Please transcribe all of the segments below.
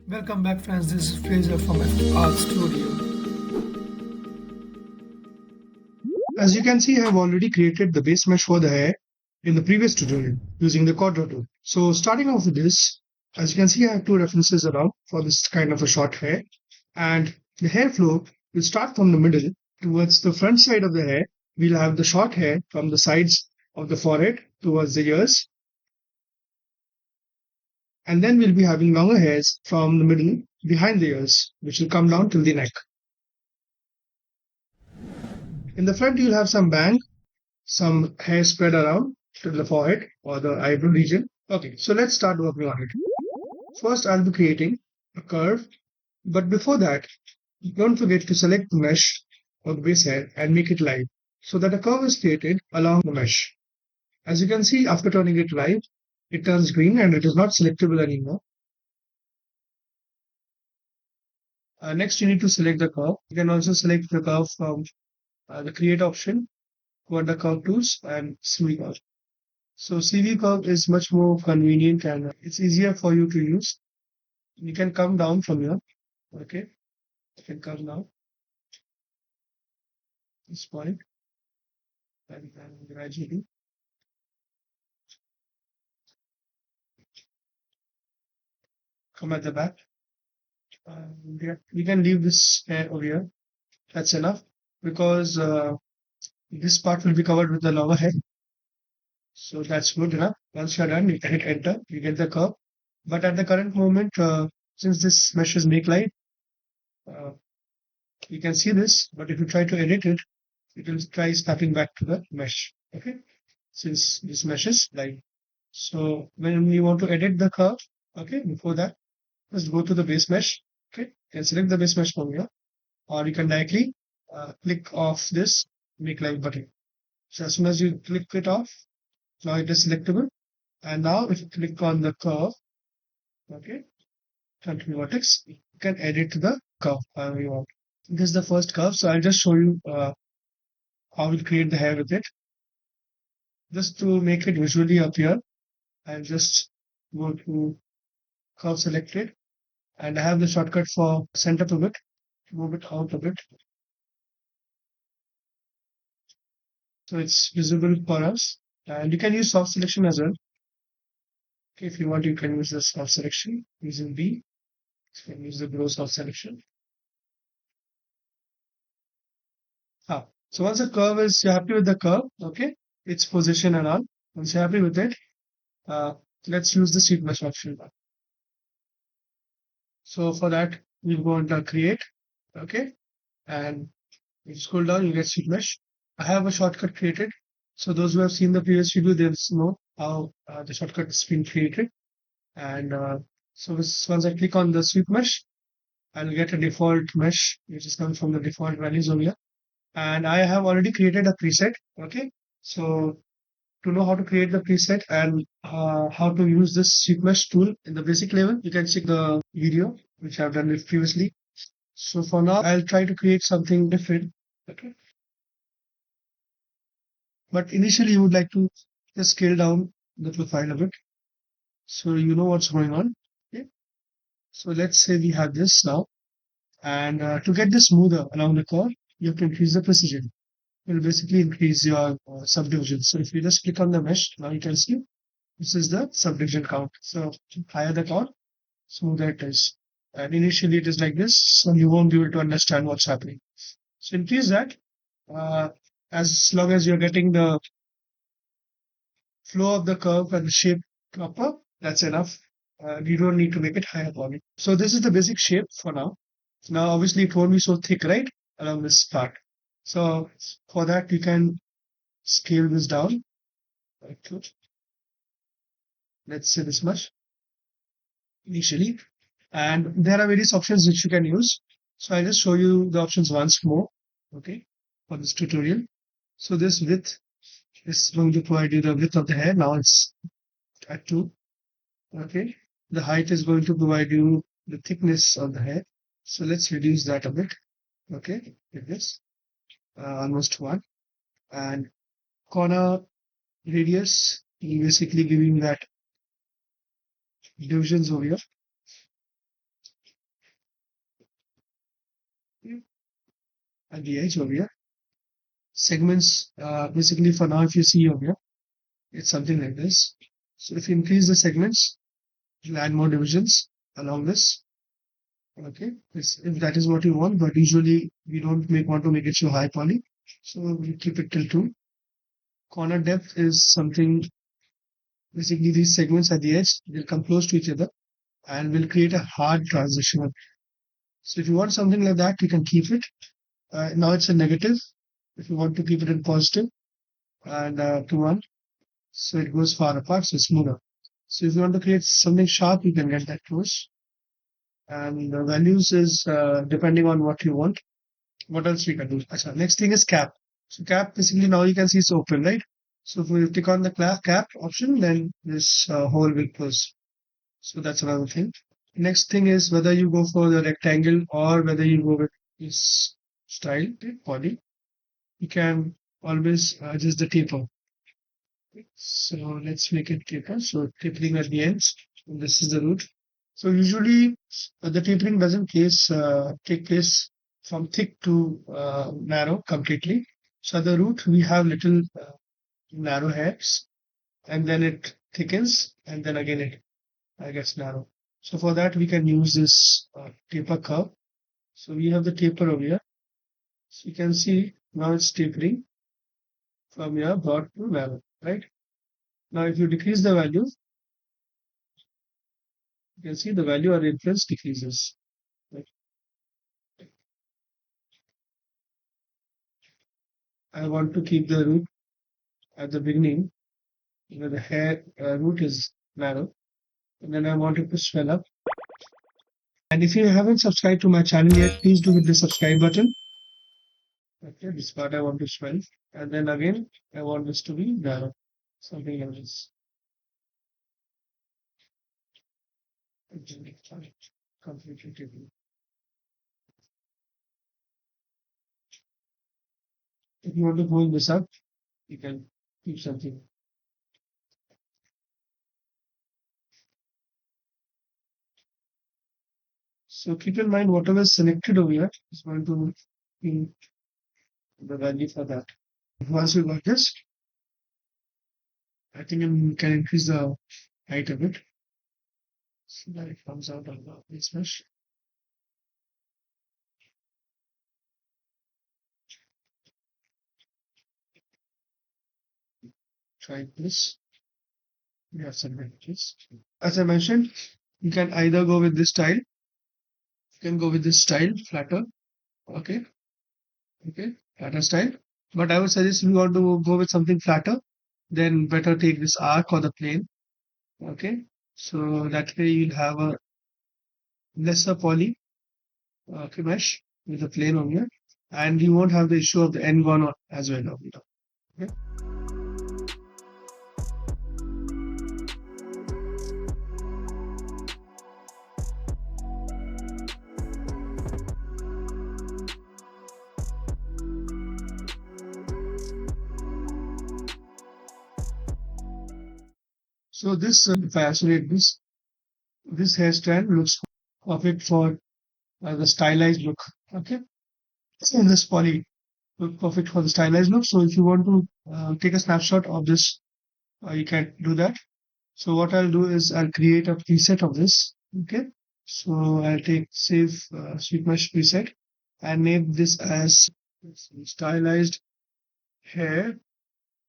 Welcome back friends, this is Fraser from Art Studio. As you can see, I have already created the base mesh for the hair in the previous tutorial using the quadro tool. So starting off with this, as you can see, I have two references around for this kind of a short hair. And the hair flow will start from the middle towards the front side of the hair. We'll have the short hair from the sides of the forehead towards the ears. And then we'll be having longer hairs from the middle behind the ears, which will come down till the neck. In the front, you'll have some bang, some hair spread around to the forehead or the eyebrow region. Okay, so let's start working on it. First, I'll be creating a curve, but before that, don't forget to select the mesh or the base hair and make it live so that a curve is created along the mesh. As you can see, after turning it live, it turns green and it is not selectable anymore. Next, you need to select the curve. You can also select the curve from the create option, go under curve tools and CV curve. So CV curve is much more convenient and it's easier for you to use. You can come down from here. Okay, you can come down this point and gradually come at the back. Yeah, we can leave this hair over here. That's enough because this part will be covered with the lower hair. So that's good enough. Once you're done, you can hit enter. You get the curve. But at the current moment, since this mesh is make light, uh, you can see this. But if you try to edit it, it will try snapping back to the mesh. Okay, since this mesh is light. So when you want to edit the curve, okay, before that, just go to the base mesh. Okay, you can select the base mesh from here, or you can directly click off this make live button. So as soon as you click it off, now it is selectable. And now if you click on the curve, okay, continue vertex, you can edit the curve however you want. This is the first curve, so I'll just show you how we'll create the hair with it. Just to make it visually appear, I'll just go to curve selected, and I have the shortcut for center pivot, move it out a bit. So it's visible for us. And you can use soft selection as well. Okay, if you want, you can use the soft selection using B. You can use the grow soft selection. So once the curve is, you're happy with the curve, okay, its position and all. Once you're happy with it, uh, let's use the sheet mesh option. So for that, we'll go under create, okay, and if you scroll down, you get sheet mesh. I have a shortcut created. So those who have seen the previous video, they'll know how the shortcut has been created. And so once I click on the sweep mesh, I'll get a default mesh, which is coming from the default values over here. And I have already created a preset. Okay. So to know how to create the preset and how to use this sweep mesh tool in the basic level, you can check the video, which I've done it previously. So for now, I'll try to create something different. Okay. But initially, you would like to just scale down the profile a bit so you know what's going on. Okay. So let's say we have this now. And to get this smoother along the curve, you have to increase the precision. It will basically increase your subdivision. So if you just click on the mesh, now you can see this is the subdivision count. So higher the count, smoother it is. And initially it is like this, so you won't be able to understand what's happening. So increase that uh, as long as you're getting the flow of the curve and the shape proper, that's enough. You don't need to make it higher volume. So this is the basic shape for now. Now, obviously, it won't be so thick, right, along this part. So for that, you can scale this down. Let's say this much initially. And there are various options which you can use. So I'll just show you the options once more, okay, for this tutorial. So this width is going to provide you the width of the hair. Now it's at 2. Okay. The height is going to provide you the thickness of the hair. So let's reduce that a bit. Okay, like this, almost 1. And corner radius, basically giving that divisions over here. at the edge over here. Segments, basically for now, if you see over here, it's something like this. So if you increase the segments, you'll add more divisions along this. Okay, if that is what you want, but usually we don't want to make it so high poly, so we keep it till 2. Corner depth is something, basically these segments at the edge will come close to each other and will create a hard transition. So if you want something like that, you can keep it. Now it's a negative. If you want to keep it in positive and to 1, so it goes far apart, so it's smoother. So if you want to create something sharp, you can get that close. And the values is depending on what you want. What else we can do? Achha, next thing is cap. So cap, basically now you can see it's open, right? So if we click on the cap option, then this hole will close. So that's another thing. Next thing is whether you go for the rectangle or whether you go with this style, poly. You can always adjust the taper. So let's make it taper. So tapering at the ends. This is the root. So usually the tapering doesn't take place from thick to narrow completely. So at the root we have little narrow hairs, and then it thickens, and then again it gets narrow. So for that we can use this taper curve. So we have the taper over here. So you can see now it's tapering from here broad to narrow, right? Now if you decrease the value, you can see the value or influence decreases. Right? I want to keep the root at the beginning where the hair root is narrow, and then I want it to swell up. And if you haven't subscribed to my channel yet, please do hit the subscribe button. Okay, this part I want to swell, and then again I want this to be narrow, something like this. Completely taken. If you want to hold this up, you can keep something. So keep in mind whatever is selected over here is going to be the value for that. Once we got this, I think we can increase the height a bit so that it comes out of this mesh. Try this. We have some images. As I mentioned, you can either go with this style. You can go with this style, flatter. Okay. Okay. Flatter style. But I would suggest if you want to go with something flatter, then better take this arc or the plane. Okay. So that way you'll have a lesser poly mesh with the plane on here, and you won't have the issue of the end gone on as well. Okay. So this, if I isolate this hair strand looks perfect for the stylized look. Okay. So this poly look perfect for the stylized look. So if you want to take a snapshot of this, you can do that. So what I'll do is I'll create a preset of this. Okay. So I'll take save sweep mesh preset and name this as stylized hair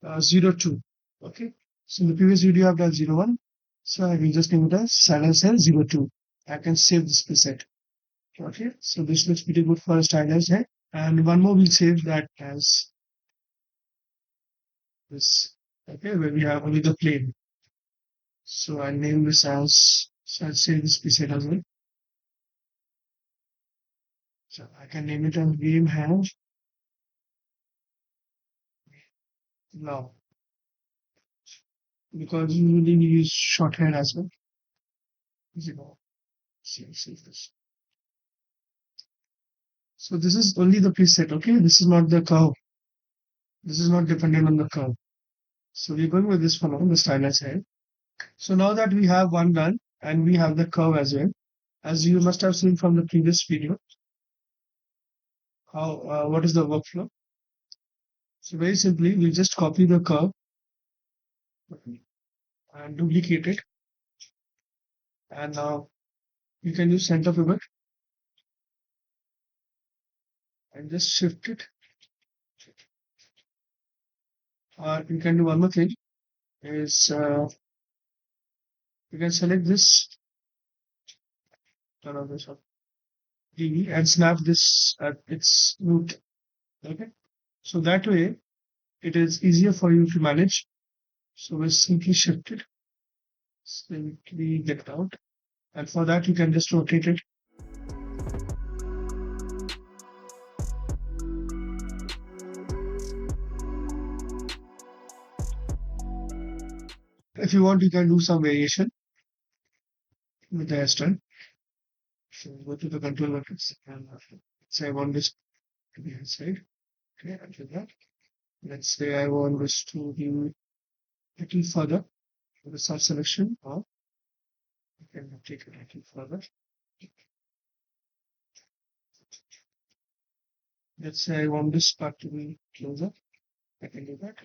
02. Okay. So in the previous video I've done 01. So I will just name it as stylized hair 02. I can save this preset. Okay. So this looks pretty good for a stylized hair. And one more we'll save that as this. Okay, where we have only the plane. So I'll name this as, so I'll save this preset as well. So I can name it as game have now, because usually we use shorthand as well. Save this. So this is only the preset, okay? This is not the curve. This is not dependent on the curve. So we're going with this for now, the stylized hair. So now that we have one done and we have the curve as well, as you must have seen from the previous video, how what is the workflow. So very simply, we just copy the curve and duplicate it, and now you can use center pivot and just shift it. Or you can do one more thing is you can select this, turn on this on TV and snap this at its root. Okay, so that way it is easier for you to manage. So we'll simply shift it, simply get it out, and for that you can just rotate it. If you want, you can do some variation with the hairstyle. So go to the control matrix and say I want this to be inside. Okay, I'll do that. Let's say I want this to be a little further. The start selection, or you can take it a little further. Let's say I want this part to be closer. I can do that.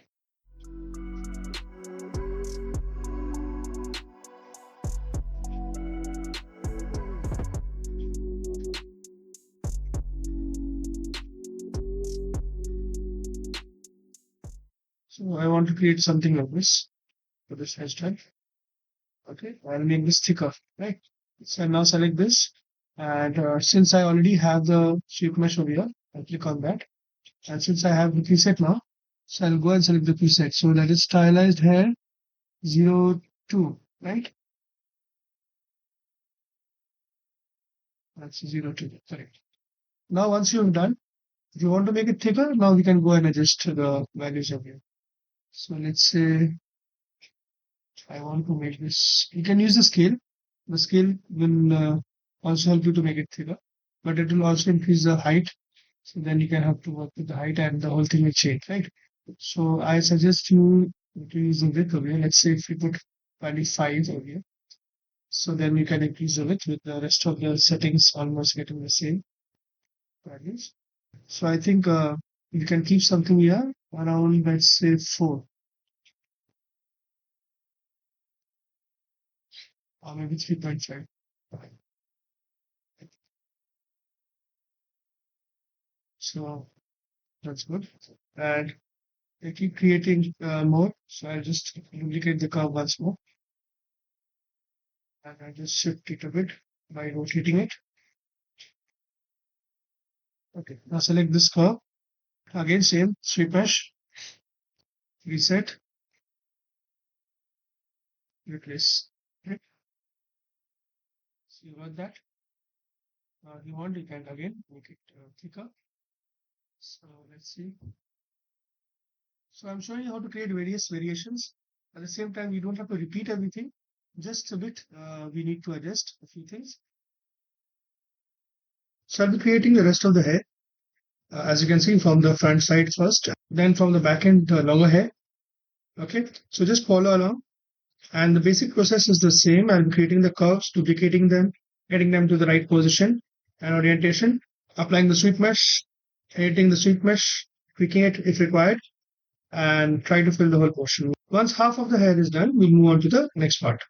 So I want to create something like this for this hairstyle. Okay, I'll make this thicker, right? So I now select this, and since I already have the shape mesh over here, I'll click on that. And since I have the preset now, so I'll go and select the preset. So that is stylized hair 02, right? That's 02, correct. Now once you've done, if you want to make it thicker, now we can go and adjust the values of here. So let's say I want to make this, you can use the scale. The scale will also help you to make it thicker, but it will also increase the height. So then you can have to work with the height and the whole thing will change, right? So I suggest you to use the width over here. Let's say if we put value 5 over here. So then you can increase the width with the rest of the settings almost getting the same values. So I think you can keep something here around, let's say, 4 or maybe 3.5. So that's good. And I keep creating more. So I'll just duplicate the curve once more. And I just shift it a bit by rotating it. Okay, now select this curve. Again, same, sweep mesh, reset, replace. Okay. So you got that. You want, you can again make it thicker. So let's see. So I'm showing you how to create various variations. At the same time, you don't have to repeat everything. Just a bit, we need to adjust a few things. So I'll be creating the rest of the hair. As you can see from the front side first, then from the back end, the longer hair. Okay, so just follow along. And the basic process is the same. I'm creating the curves, duplicating them, getting them to the right position and orientation, applying the sweep mesh, editing the sweep mesh, tweaking it if required, and try to fill the whole portion. Once half of the hair is done, we'll move on to the next part.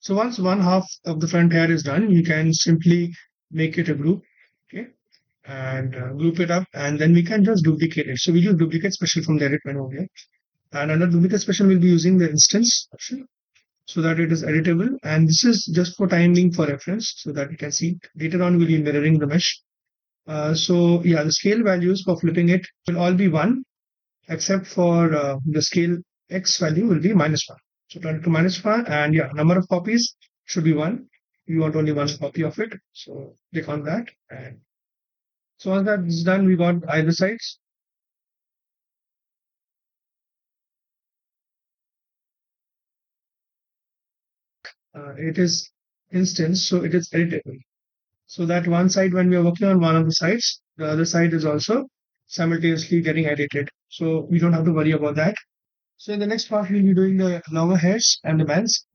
So once one half of the front hair is done, you can simply make it a group, okay, and group it up, and then we can just duplicate it. So we use duplicate special from the edit menu over here. And under duplicate special, we'll be using the instance option so that it is editable. And this is just for timing for reference so that we can see later on we'll be mirroring the mesh. So yeah, the scale values for flipping it will all be 1 except for the scale X value will be -1. So turn it to -1 and yeah, number of copies should be 1. We want only 1 copy of it. So click on that. And so once that is done, we got either sides. It is instance, so it is editable. So that one side, when we are working on one of the sides, the other side is also simultaneously getting edited. So we don't have to worry about that. So in the next part, we'll be doing the longer hairs and the bands.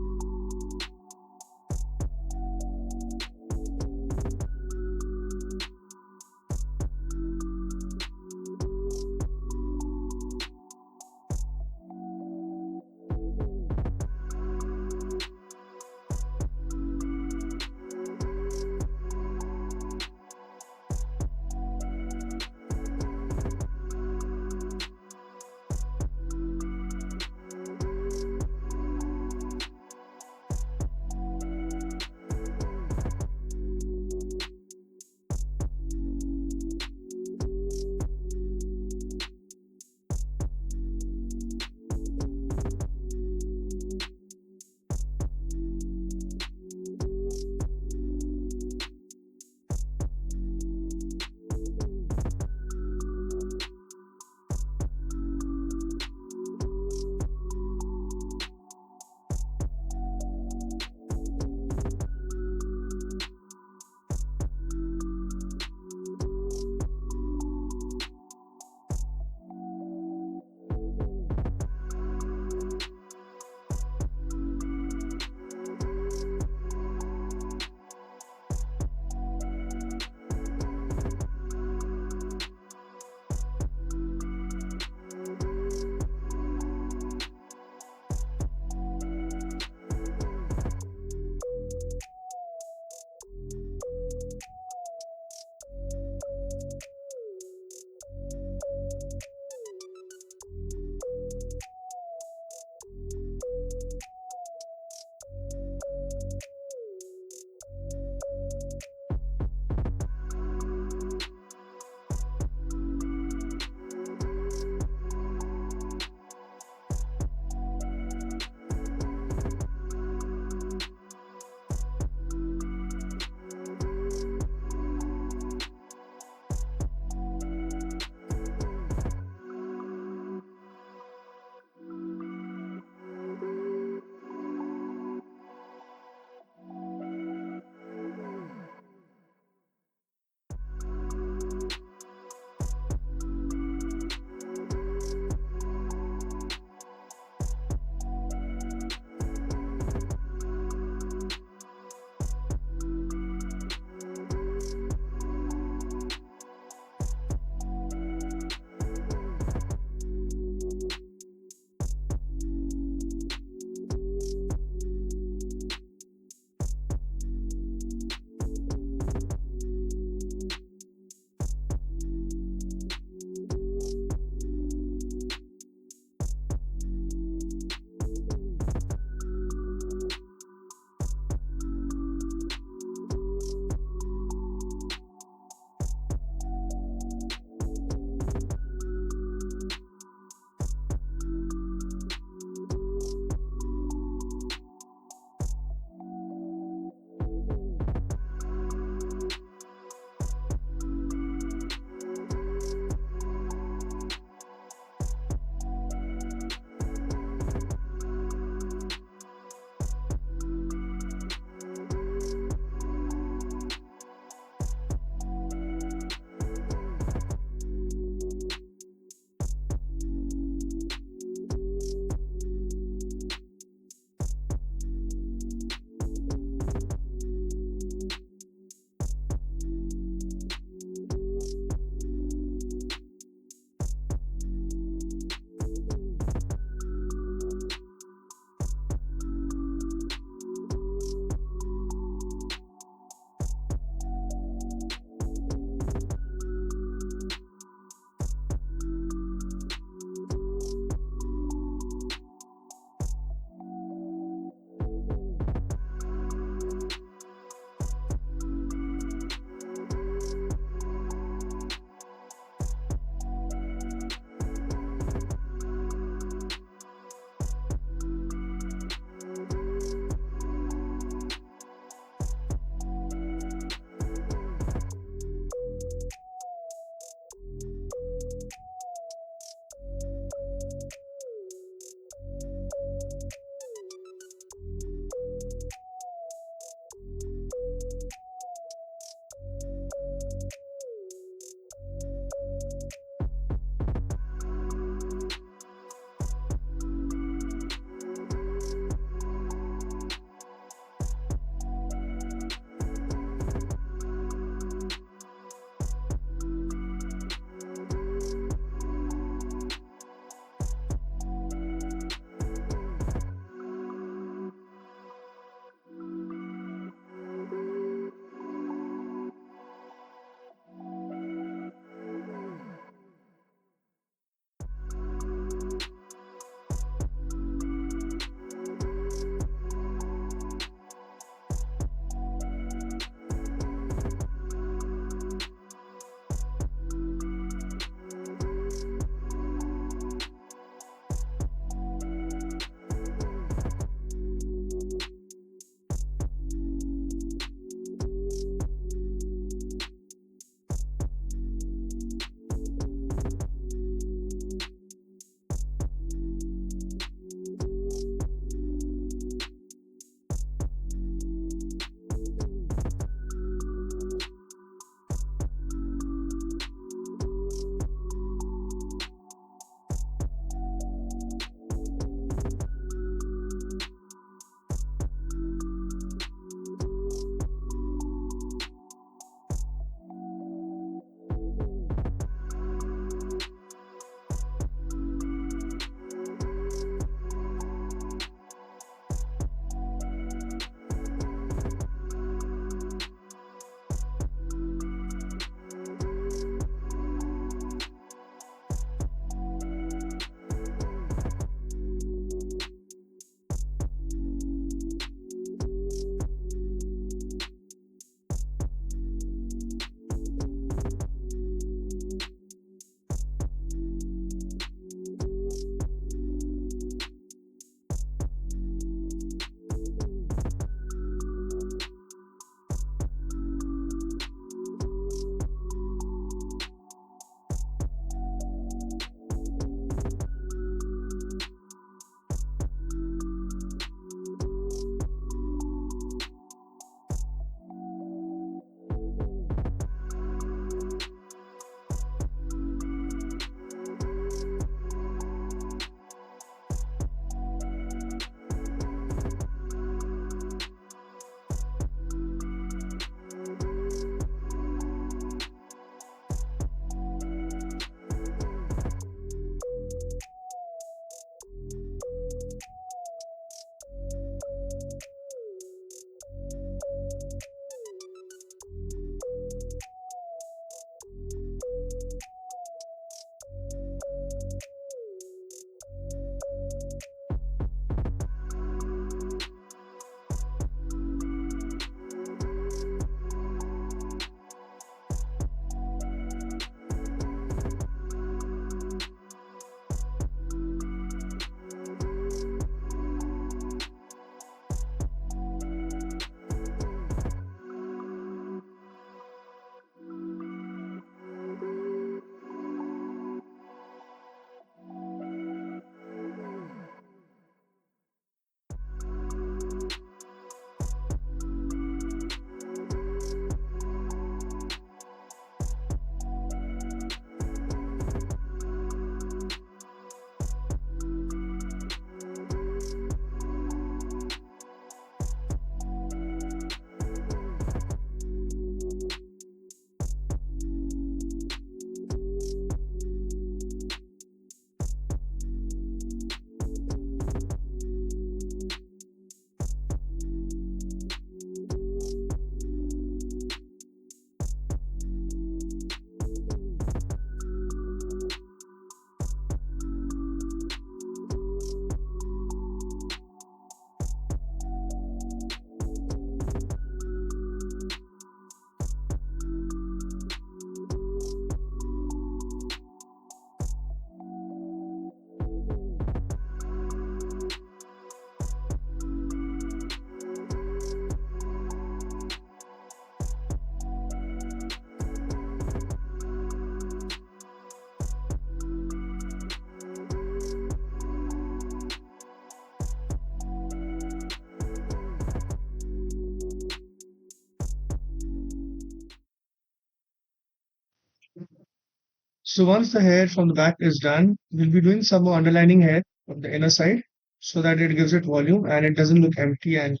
So once the hair from the back is done, we'll be doing some more underlining hair on the inner side so that it gives it volume and it doesn't look empty and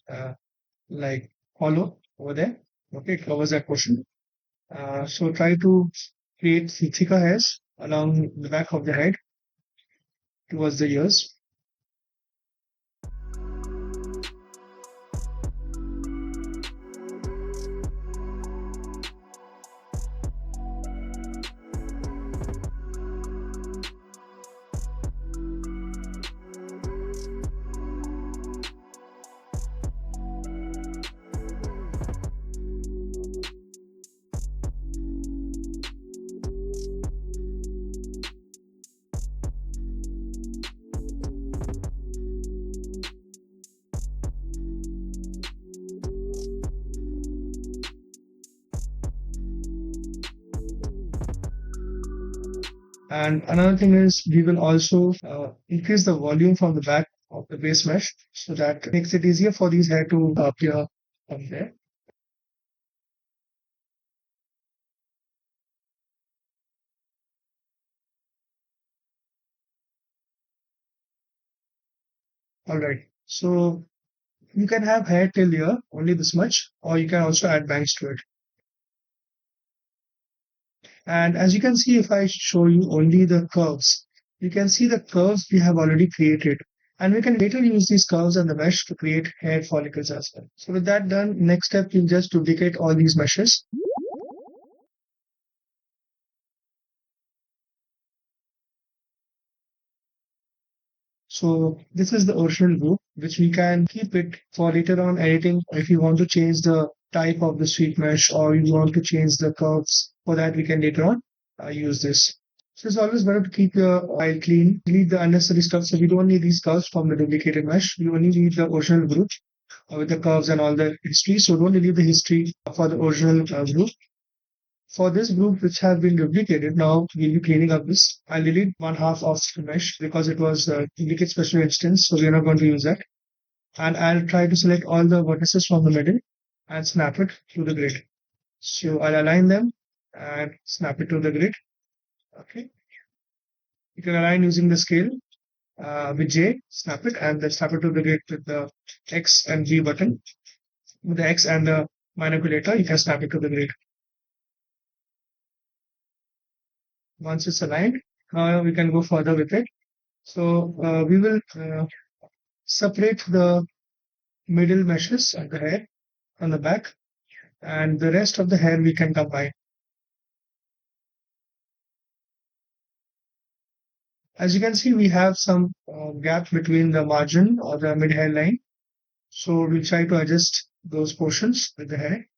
like hollow over there. Okay, it covers that portion. So try to create thicker hairs along the back of the head towards the ears. And another thing is we will also increase the volume from the back of the base mesh so that makes it easier for these hair to appear from there. All right. So you can have hair till here, only this much, or you can also add bangs to it. And as you can see, if I show you only the curves, you can see the curves we have already created. And we can later use these curves and the mesh to create hair follicles as well. So with that done, next step, we'll just duplicate all these meshes. So this is the original group, which we can keep it for later on editing. If you want to change the type of the sweep mesh or you want to change the curves, for that we can later on use this. So it's always better to keep your file clean, delete the unnecessary stuff. So we don't need these curves from the duplicated mesh. We only need the original group with the curves and all the history. So don't delete the history for the original group. For this group which has been duplicated, now we'll be cleaning up this. I'll delete one half of the mesh because it was a duplicate special instance, so we're not going to use that. And I'll try to select all the vertices from the middle and snap it to the grid. So I'll align them and snap it to the grid. Okay. You can align using the scale with J, snap it, and then snap it to the grid with the X and G button. With the X and the manipulator, you can snap it to the grid. Once it's aligned, now we can go further with it. So we will separate the middle meshes of the hair on the back, and the rest of the hair we can combine. As you can see, we have some gap between the margin or the mid hairline. So we'll try to adjust those portions with the hair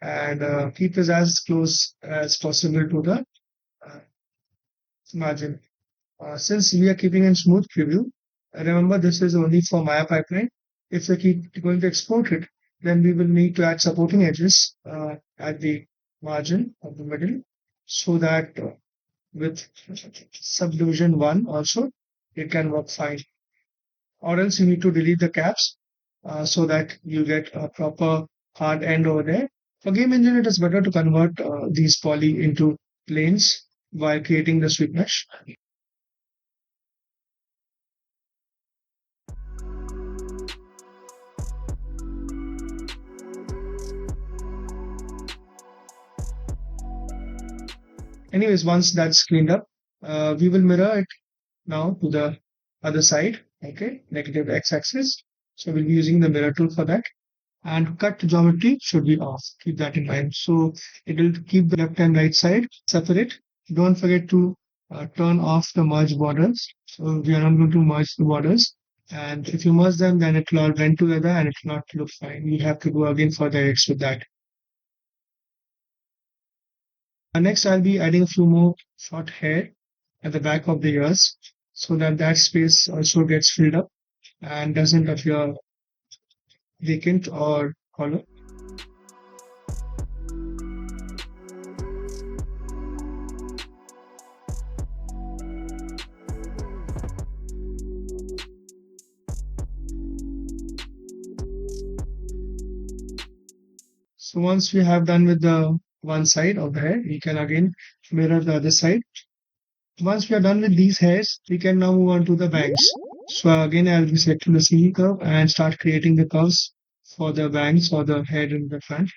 and keep this as close as possible to the uh, margin. Since we are keeping in smooth preview, remember this is only for Maya pipeline. If we keep going to export it, then we will need to add supporting edges at the margin of the middle so that with subdivision 1 also it can work fine. Or else you need to delete the caps so that you get a proper hard end over there. For game engine, it is better to convert these poly into planes while creating the sweep mesh. Anyways, once that's cleaned up, we will mirror it now to the other side, okay, negative x-axis. So we'll be using the mirror tool for that. And cut geometry should be off. Keep that in mind. So it will keep the left and right side separate. Don't forget to turn off the merge borders. So we are not going to merge the borders. And if you merge them, then it will all blend together and it will not look fine. You have to go again for the edits with that. Next, I'll be adding a few more short hair at the back of the ears so that that space also gets filled up and doesn't appear vacant or hollow. So once we have done with the one side of the hair, we can again mirror the other side. Once we are done with these hairs, we can now move on to the bangs. So again, I'll be selecting the C curve and start creating the curves for the bangs or the head in the front.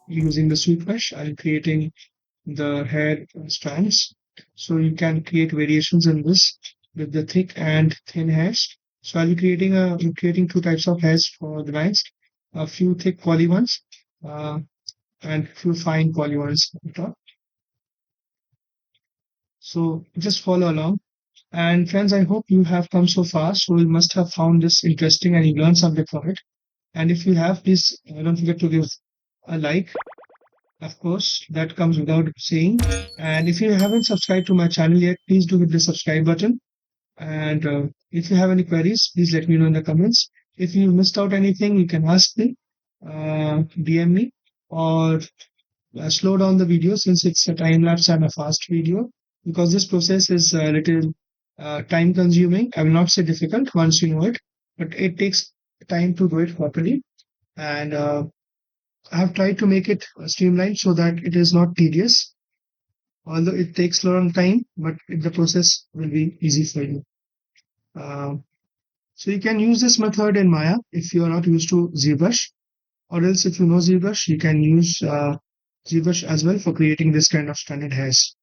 Using the sweep mesh, I'm creating the hair strands. So you can create variations in this with the thick and thin hairs. So I'll be creating two types of hairs for the bangs, a few thick poly ones uh, and few fine poly ones on top. So just follow along. And friends, I hope you have come so far. So you must have found this interesting and you learned something from it. And if you have, please don't forget to give a like. Of course, that comes without saying. And if you haven't subscribed to my channel yet, please do hit the subscribe button. And if you have any queries, please let me know in the comments. If you missed out anything, you can ask me, DM me, or slow down the video since it's a time lapse and a fast video. Because this process is a little time consuming. I will not say difficult once you know it, but it takes time to do it properly. And I have tried to make it streamlined so that it is not tedious, although it takes a long time, but the process will be easy for you. Um, so you can use this method in Maya if you are not used to ZBrush, or else if you know ZBrush, you can use ZBrush as well for creating this kind of standard hairs.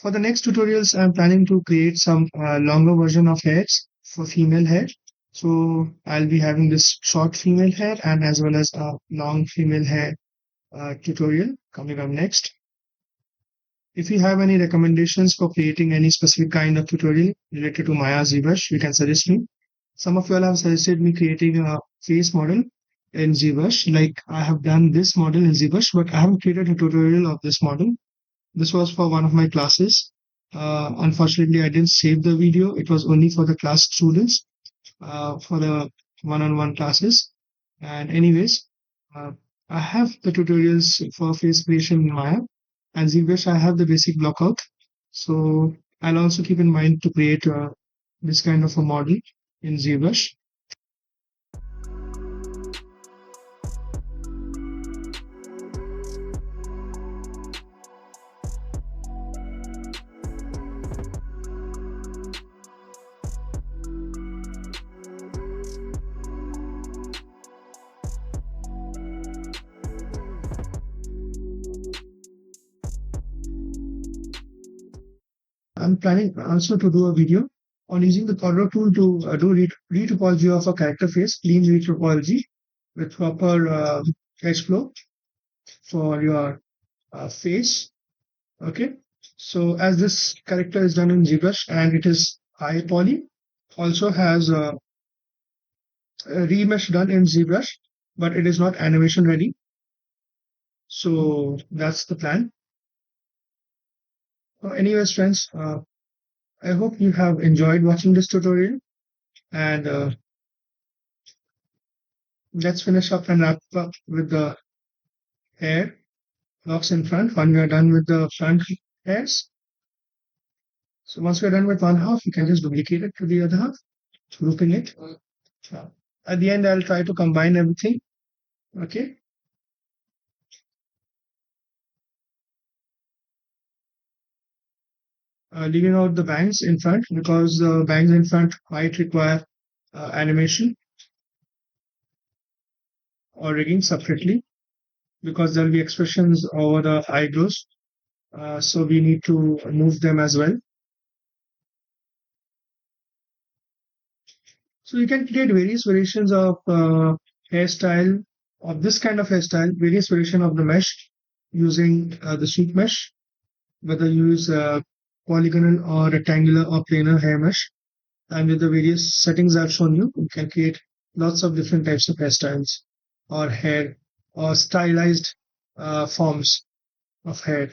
For the next tutorials, I'm planning to create some longer version of hairs for female hair. So I'll be having this short female hair and as well as a long female hair tutorial coming up next. If you have any recommendations for creating any specific kind of tutorial related to Maya ZBrush, you can suggest me. Some of you all have suggested me creating a face model in ZBrush. Like I have done this model in ZBrush, but I haven't created a tutorial of this model. This was for one of my classes. Unfortunately, I didn't save the video. It was only for the class students, for the one-on-one classes. And anyways, uh, I have the tutorials for face creation in Maya, and ZBrush I have the basic blockout. So I'll also keep in mind to create this kind of a model in ZBrush. I'm planning also to do a video on using the corridor tool to do retopology of a character face, clean retopology with proper edge flow for your face. Okay. So as this character is done in ZBrush and it is high poly, also has a remesh done in ZBrush, but it is not animation ready. So that's the plan. Anyways, friends, I hope you have enjoyed watching this tutorial, and let's finish up and wrap up with the hair locks in front when we are done with the front hairs. So once we're done with one half, you can just duplicate it to the other half, grouping it. At the end, I'll try to combine everything. Okay. Leaving out the bangs in front because the bangs in front might require animation or rigging separately because there'll be expressions over the eyebrows. So we need to move them as well. So you can create various variations of hairstyle of this kind of hairstyle, various variation of the mesh using the sheet mesh, whether you use polygonal or rectangular or planar hair mesh. And with the various settings I've shown you, you can create lots of different types of hairstyles or hair or stylized forms of hair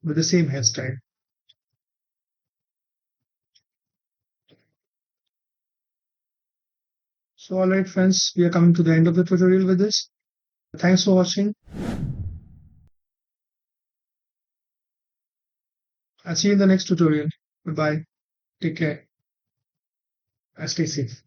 with the same hairstyle. So, all right, friends, we are coming to the end of the tutorial with this. Thanks for watching. I'll see you in the next tutorial. Goodbye. Take care and stay safe.